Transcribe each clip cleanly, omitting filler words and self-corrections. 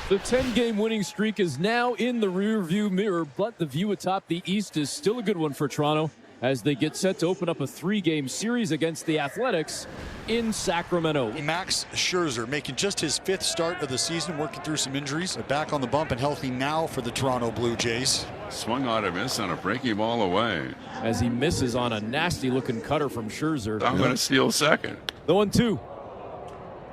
The 10-game winning streak is now in the rearview mirror, but the view atop the East is still a good one for Toronto as they get set to open up a 3-game series against the Athletics in Sacramento. Max Scherzer making just his 5th start of the season, working through some injuries. Back on the bump and healthy now for the Toronto Blue Jays. Swung on a miss on a breaking ball away. As he misses on a nasty-looking cutter from Scherzer. I'm going to steal second. The 1-2.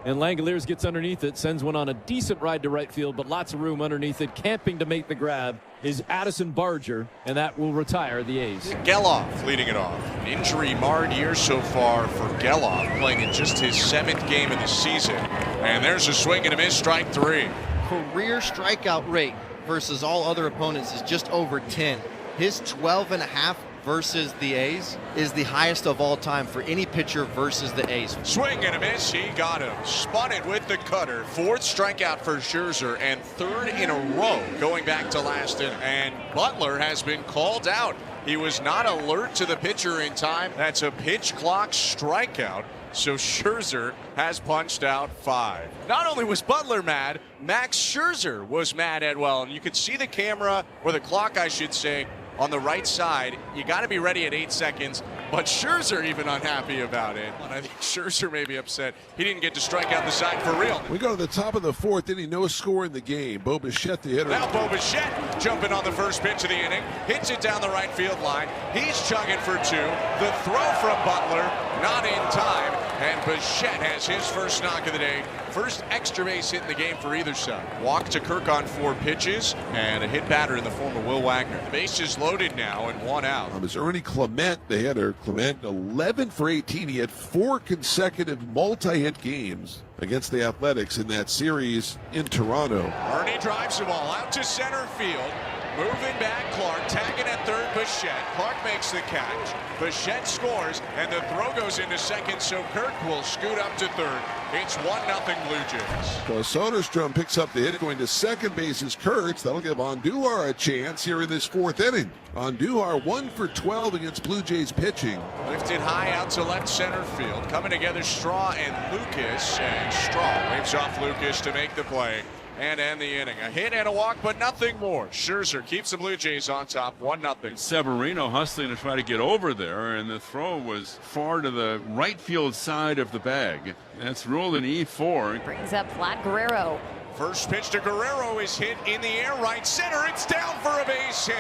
And Langoliers gets underneath it, sends one on a decent ride to right field, but lots of room underneath it. Camping to make the grab is Addison Barger, and that will retire the A's. Geloff leading it off. An injury-marred year so far for Geloff, playing in just his 7th game of the season. And there's a swing and a miss, strike 3. Career strikeout rate versus all other opponents is just over 10. His 12.5 versus the A's is the highest of all time for any pitcher versus the A's. Swing and a miss, he got him. Spun it with the cutter. 4th strikeout for Scherzer and 3rd in a row going back to last inning. And Butler has been called out. He was not alert to the pitcher in time. That's a pitch clock strikeout. So Scherzer has punched out 5. Not only was Butler mad, Max Scherzer was mad as well. And you can see the camera, or the clock I should say, on the right side. You got to be ready at 8 seconds, but Scherzer even unhappy about it. And I think Scherzer may be upset he didn't get to strike out the side for real. We go to the top of the 4th inning, no score in the game. Bo Bichette, the hitter. Now Bo Bichette jumping on the first pitch of the inning, hits it down the right field line. He's chugging for 2. The throw from Butler, not in time, and Bichette has his first knock of the day. First extra base hit in the game for either side. Walk to Kirk on 4 pitches, and a hit batter in the form of Will Wagner. The base is loaded now and 1 out. Is Ernie Clement, the hitter. Clement 11 for 18. He had 4 consecutive multi-hit games against the Athletics in that series in Toronto. Ernie drives the ball out to center field. Moving back, Clark, tagging at third, Bichette. Clark makes the catch. Bichette scores, and the throw goes into second, so Kirk will scoot up to third. It's 1-0 Blue Jays. So Soderstrom picks up the hit. Going to second base is Kurtz. That'll give Andujar a chance here in this 4th inning. Andujar 1 for 12 against Blue Jays pitching. Lifted high out to left center field. Coming together, Straw and Lucas. And Straw waves off Lucas to make the play and end the inning. A hit and a walk, but nothing more. Scherzer keeps the Blue Jays on top, 1-0. Severino hustling to try to get over there, and the throw was far to the right field side of the bag. That's ruled an E4. Brings up Vlad Guerrero. First pitch to Guerrero is hit in the air, right center. It's down for a base hit.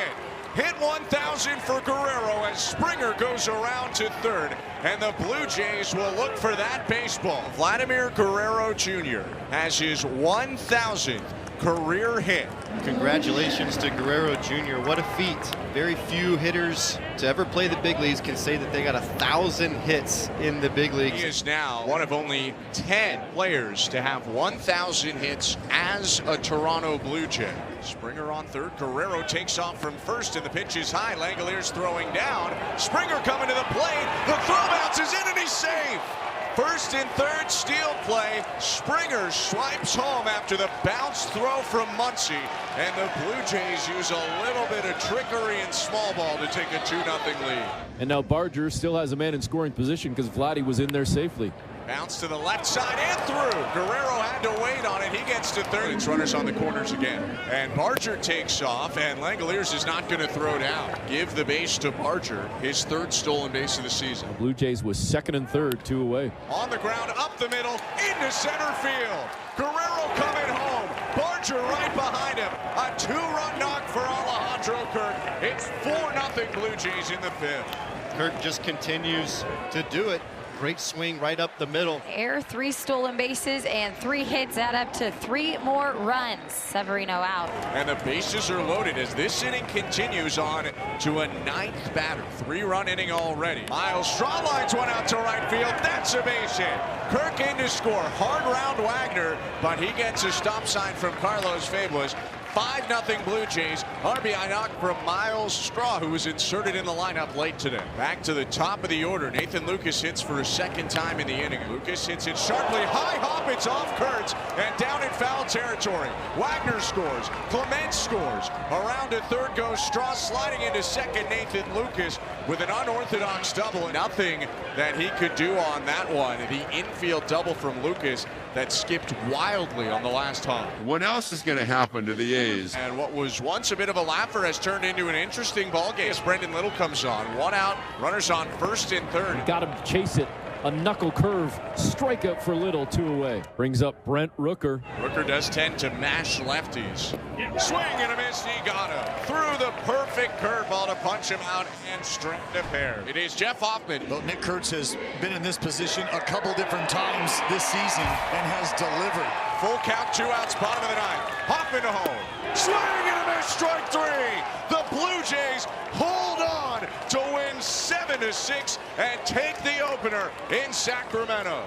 Hit 1,000 for Guerrero as Springer goes around to third, and the Blue Jays will look for that baseball. Vladimir Guerrero Jr. has his 1,000th career hit. Congratulations to Guerrero Jr. What a feat. Very few hitters to ever play the big leagues can say that they got 1,000 hits in the big leagues. He is now one of only 10 players to have 1,000 hits as a Toronto Blue Jay. Springer on third. Guerrero takes off from first, and the pitch is high. Langoliers throwing down. Springer coming to the plate. The throw bounces in, and he's safe. First and third, steal play. Springer swipes home after the bounce throw from Muncy. And the Blue Jays use a little bit of trickery and small ball to take a 2-0 lead. And now Barger still has a man in scoring position because Vladdy was in there safely. Bounce to the left side and through. Guerrero had to wait on it. He gets to third. It's runners on the corners again. And Barger takes off, and Langoliers is not going to throw down. Give the base to Barger, his 3rd stolen base of the season. The Blue Jays was second and third, 2 away. On the ground, up the middle, into center field. Guerrero coming home. Barger right behind him. A 2-run knock for Alejandro Kirk. It's 4-0 Blue Jays in the 5th. Kirk just continues to do it. Great swing right up the middle. Air 3 stolen bases and 3 hits add up to 3 more runs. Severino out. And the bases are loaded as this inning continues on to a 9th batter. 3-run inning already. Miles Straw lines one out to right field. That's a base hit. Kirk in to score. Hard round Wagner, but he gets a stop sign from Carlos Fabulous. 5-0 Blue Jays. RBI knock from Miles Straw, who was inserted in the lineup late today. Back to the top of the order. Nathan Lucas hits for a 2nd time in the inning. Lucas hits it sharply. High hop. It's off Kurtz and down in foul territory. Wagner scores. Clement scores. Around to third goes Straw, sliding into second. Nathan Lucas with an unorthodox double. Nothing that he could do on that one. The infield double from Lucas that skipped wildly on the last hung. What else is going to happen to the A's? And what was once a bit of a laugher has turned into an interesting ball game as Brendan Little comes on. One out, runners on first and third. Got him to chase it. A knuckle curve, strikeout for Little, 2 away. Brings up Brent Rooker. Rooker does tend to mash lefties. Swing and a miss, he got him. Threw the perfect curveball to punch him out and strand a pair. It is Jeff Hoffman. Well, Nick Kurtz has been in this position a couple different times this season and has delivered. Full count, 2 outs, bottom of the ninth. Hoffman to home. Swing and a miss, strike 3. The Blue Jays hold on to win 7-6 and take the opener in Sacramento.